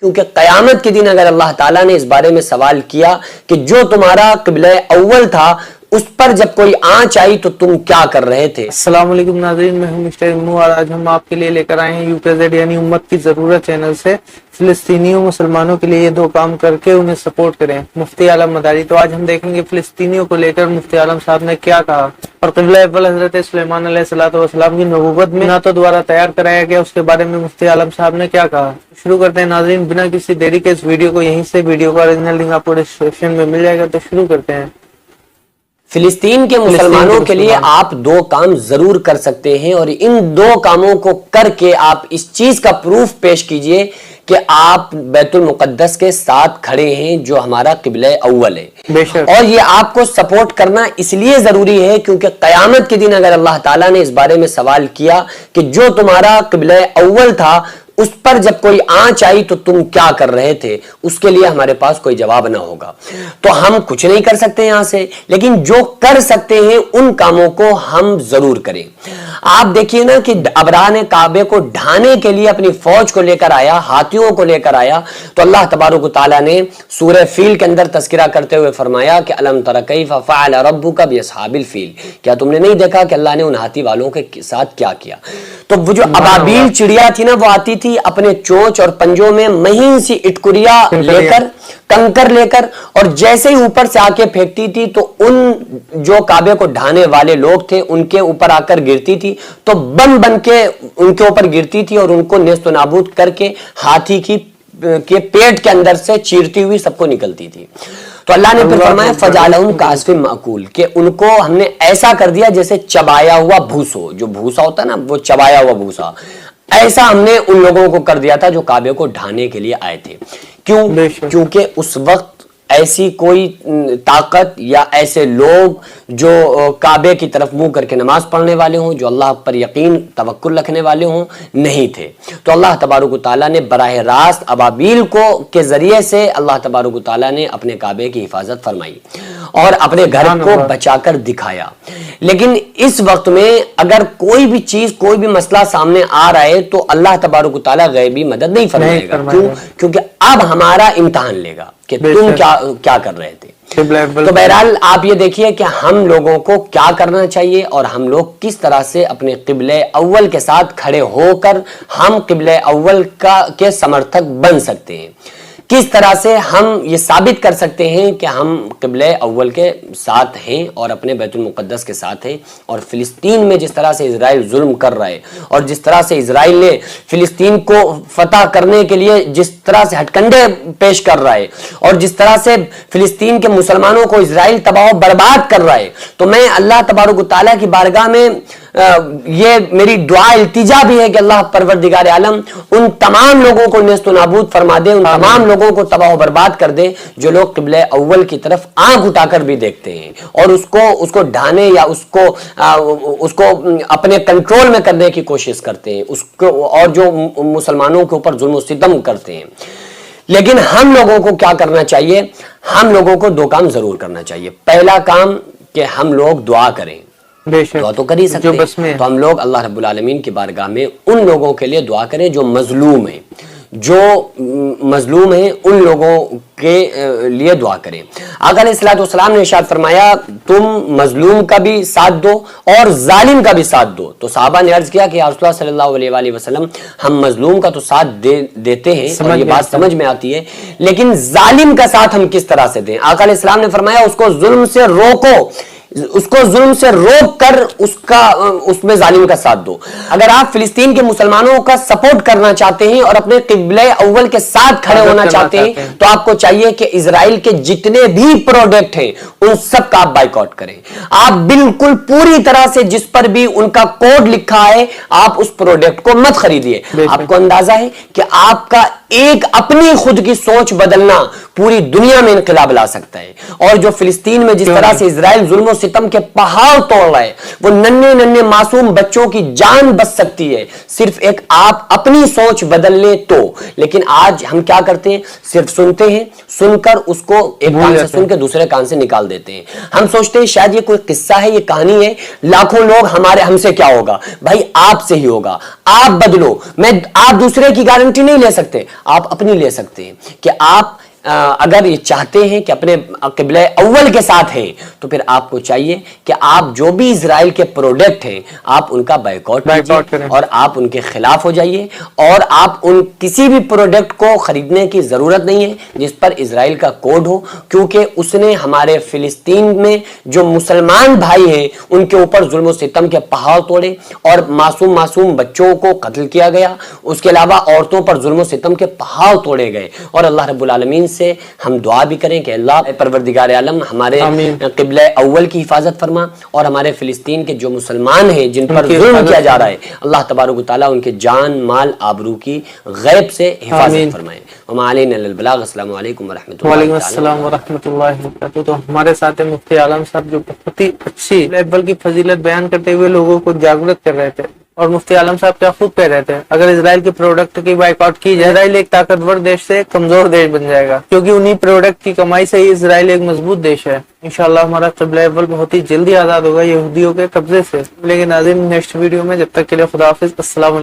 کیونکہ قیامت کے دن اگر اللہ تعالیٰ نے اس بارے میں سوال کیا کہ جو تمہارا قبلہ اول تھا اس پر جب کوئی آنچ آئی تو تم کیا کر رہے تھے۔ السلام علیکم ناظرین، میں ہوں مسٹر امنو اور آج ہم آپ کے لیے لے کر آئے ہیں UKZ یعنی امت کی ضرورت چینل سے فلسطینیوں مسلمانوں کے لیے یہ دو کام کر کے انہیں سپورٹ کریں۔ مفتی عالم مداری، تو آج ہم دیکھیں گے فلسطینیوں کو لے کر مفتی عالم صاحب نے کیا کہا اور قبلہ اول حضرت سلیمان علیہ السلام کی نبوت میں نعتوں دوارا تیار کرایا گیا، اس کے بارے میں مفتی عالم صاحب نے کیا کہا۔ شروع کرتے ہیں ناظرین بنا کسی دیری کے اس ویڈیو کو، یہیں سے ویڈیو کا اوریجنل لنک آپ کو ڈسکرپشن میں مل جائے گا، تو شروع کرتے ہیں۔ فلسطین کے مسلمانوں کے لیے آپ دو کام ضرور کر سکتے ہیں اور ان دو کاموں کو کر کے آپ اس چیز کا پروف پیش کیجئے کہ آپ بیت المقدس کے ساتھ کھڑے ہیں جو ہمارا قبلہ اول ہے۔ اور یہ آپ کو سپورٹ کرنا اس لیے ضروری ہے کیونکہ قیامت کے دن اگر اللہ تعالیٰ نے اس بارے میں سوال کیا کہ جو تمہارا قبلہ اول تھا اس پر جب کوئی آنچ آئی تو تم کیا کر رہے تھے، اس کے لیے ہمارے پاس کوئی جواب نہ ہوگا، تو ہم کچھ نہیں کر سکتے یہاں سے، لیکن جو کر سکتے ہیں ان کاموں کو ہم ضرور کریں۔ آپ دیکھیے نا کہ ابراہ نے کعبے کو ڈھانے کے لیے اپنی فوج کو لے کر آیا، ہاتھیوں کو لے کر آیا، تو اللہ تبارک و تعالیٰ نے سورہ فیل کے اندر تذکرہ کرتے ہوئے فرمایا کہ الم تر کیف فعل ربک باصحاب الفیل، کیا تم نے نہیں دیکھا کہ اللہ نے ان ہاتھی والوں کے ساتھ کیا کیا۔ تو وہ جو ابابیل چڑیا تھی نا، وہ آتی تھی اپنے چونچ اور پنجوں میں مہین سی اٹکریا لے کر، کنکر لے کر، اور جیسے ہی اوپر سے آ کے پھینکتی تھی تو ان جو کعبے کو ڈھانے والے لوگ تھے ان کے اوپر آ کر گرتی تھی، تو بم بن کے ان کے اوپر گرتی تھی اور ان کو نیست و نابود کر کے ہاتھی کے پیٹ کے اندر سے چیرتی ہوئی سب کو نکلتی تھی۔ تو اللہ نے پھر فرمایا فجعلہم کعصف مأکول، کہ ان کو ہم نے ایسا کر دیا جیسے چبایا ہوا بھوسو، جو بھوسا ہوتا ہے نا، وہ چبایا ہوا بھوسا، ایسا ہم نے ان لوگوں کو کر دیا تھا جو کعبے کو ڈھانے کے لیے آئے تھے۔ کیوں؟ کیونکہ اس وقت ایسی کوئی طاقت یا ایسے لوگ جو کعبے کی طرف منہ کر کے نماز پڑھنے والے ہوں، جو اللہ پر یقین توکل رکھنے والے ہوں، نہیں تھے۔ تو اللہ تبارک و تعالیٰ نے براہ راست ابابیل کے ذریعے سے اللہ تبارک و تعالیٰ نے اپنے کعبے کی حفاظت فرمائی اور اپنے گھر کو بچا کر دکھایا۔ لیکن اس وقت میں اگر کوئی بھی چیز، کوئی بھی مسئلہ سامنے آ رہا ہے تو اللہ تبارک و تعالیٰ غیبی مدد نہیں فرمائے گا۔ کیوں؟ کیونکہ اب ہمارا امتحان لے گا کہ تم کیا کر رہے تھے۔ تو بہرحال آپ یہ دیکھیے کہ ہم لوگوں کو کیا کرنا چاہیے اور ہم لوگ کس طرح سے اپنے قبلہ اول کے ساتھ کھڑے ہو کر ہم قبلہ اول کے سمرتھک بن سکتے ہیں، کس طرح سے ہم یہ ثابت کر سکتے ہیں کہ ہم قبلہ اول کے ساتھ ہیں اور اپنے بیت المقدس کے ساتھ ہیں۔ اور فلسطین میں جس طرح سے اسرائیل ظلم کر رہا ہے اور جس طرح سے اسرائیل نے فلسطین کو فتح کرنے کے لیے جس طرح سے ہتھ کنڈے پیش کر رہا ہے اور جس طرح سے فلسطین کے مسلمانوں کو اسرائیل تباہ و برباد کر رہا ہے، تو میں اللہ تبارک و تعالیٰ کی بارگاہ میں یہ میری دعا التجا بھی ہے کہ اللہ پروردگار عالم ان تمام لوگوں کو نیست و نابود فرما دے، ان تمام لوگوں کو تباہ و برباد کر دے جو لوگ قبلہ اول کی طرف آنکھ اٹھا کر بھی دیکھتے ہیں اور اس کو ڈھانے یا اس کو اپنے کنٹرول میں کرنے کی کوشش کرتے ہیں، اور جو مسلمانوں کے اوپر ظلم و ستم کرتے ہیں۔ لیکن ہم لوگوں کو کیا کرنا چاہیے؟ ہم لوگوں کو دو کام ضرور کرنا چاہیے۔ پہلا کام کہ ہم لوگ دعا کریں، دعا تو کر ہی سکتے ہیں، تو ہم لوگ اللہ رب العالمین کی بارگاہ میں ان لوگوں کے لیے دعا کریں جو مظلوم ہیں، ان لوگوں کے لیے دعا کریں۔ آقا علیہ السلام نے ارشاد فرمایا تم مظلوم کا بھی ساتھ دو اور ظالم کا بھی ساتھ دو۔ تو صحابہ نے عرض کیا کہ یا رسول اللہ صلی اللہ علیہ وآلہ وسلم، ہم مظلوم کا تو ساتھ دیتے ہیں اور یہ بات سمجھ میں آتی ہے، لیکن ظالم کا ساتھ ہم کس طرح سے دیں؟ آقا علیہ السلام نے فرمایا اس کو ظلم سے روکو، اس کو ظلم سے روک کر اس میں ظالم کا ساتھ دو۔ اگر آپ فلسطین کے مسلمانوں کا سپورٹ کرنا چاہتے ہیں اور اپنے قبلہ اول کے ساتھ کھڑے ہونا چاہتے ہیں تو آپ کو چاہیے کہ اسرائیل کے جتنے بھی پروڈکٹ ہیں ان سب کا آپ بائیکاٹ کریں۔ آپ بالکل پوری طرح سے جس پر بھی ان کا کوڈ لکھا ہے آپ اس پروڈکٹ کو مت خریدیے۔ آپ کو اندازہ ہے کہ آپ کا ایک اپنی خود کی سوچ بدلنا پوری دنیا میں انقلاب لا سکتا ہے۔ اور جو فلسطین میں جس طرح سے اسرائیل ظلم و ستم کے پہاڑ توڑ رہا ہے، وہ ننھے معصوم بچوں کی جان بچ سکتی ہے صرف ایک آپ اپنی سوچ بدل لیں تو۔ لیکن آج ہم کیا کرتے ہیں؟ صرف سنتے ہیں، سن کر اس کو ایک کان سے سن کے دوسرے کان سے نکال بدل دیتے ہیں. ہم سوچتے ہیں شاید یہ کوئی قصہ ہے, یہ کہانی ہے, لاکھوں لوگ ہم سے کیا ہوگا, بھائی آپ سے ہی ہوگا. آپ بدلو. آپ دوسرے کی گارنٹی نہیں لے سکتے, آپ اپنی لے سکتے ہیں کہ آپ اگر یہ چاہتے ہیں کہ اپنے قبلہ اول کے ساتھ ہیں تو پھر آپ کو چاہیے کہ آپ جو بھی اسرائیل کے پروڈکٹ ہیں آپ ان کا بائیکاٹ کیجئے اور آپ ان کے خلاف ہو جائیے, اور آپ ان کسی بھی پروڈکٹ کو خریدنے کی ضرورت نہیں ہے جس پر اسرائیل کا کوڈ ہو, کیونکہ اس نے ہمارے فلسطین میں جو مسلمان بھائی ہیں ان کے اوپر ظلم و ستم کے پہاڑ توڑے اور معصوم بچوں کو قتل کیا گیا. اس کے علاوہ عورتوں پر ظلم و ستم کے پہاڑ توڑے گئے. اور اللہ رب العالمین سے ہم دعا بھی کریں کہ اللہ پروردگار عالم ہمارے قبلہ اول کی حفاظت فرما, اور ہمارے فلسطین کے جو مسلمان ہیں جن پر ظلم کیا جا رہا ہے اللہ تبارک و تعالیٰ ان کے جان مال آبرو کی غیب سے حفاظت فرمائے. وما علینا الا البلاغ. السلام علیکم ورحمۃ اللہ. وعلیکم السلام ورحمۃ اللہ وبرکاتہ. تو ہمارے ساتھ مفتی عالم صاحب جو بہت ہی اچھی اول کی فضیلت بیان کرتے ہوئے لوگوں کو جاگرت کر رہے تھے. اور مفتی عالم صاحب کیا خود کہہ رہے تھے, اگر اسرائیل کے پروڈکٹ کی بائیکاٹ کی جائے اسرائیل ایک طاقتور دیش سے کمزور دیش بن جائے گا, کیونکہ انہی پروڈکٹ کی کمائی سے ہی اسرائیل ایک مضبوط دیش ہے. انشاءاللہ ہمارا قبلہ اول بہت ہی جلدی آزاد ہوگا یہودیوں کے قبضے سے. لیکن ناظرین نیکسٹ ویڈیو میں, جب تک کے لیے خدا حافظ. السلام علیکم.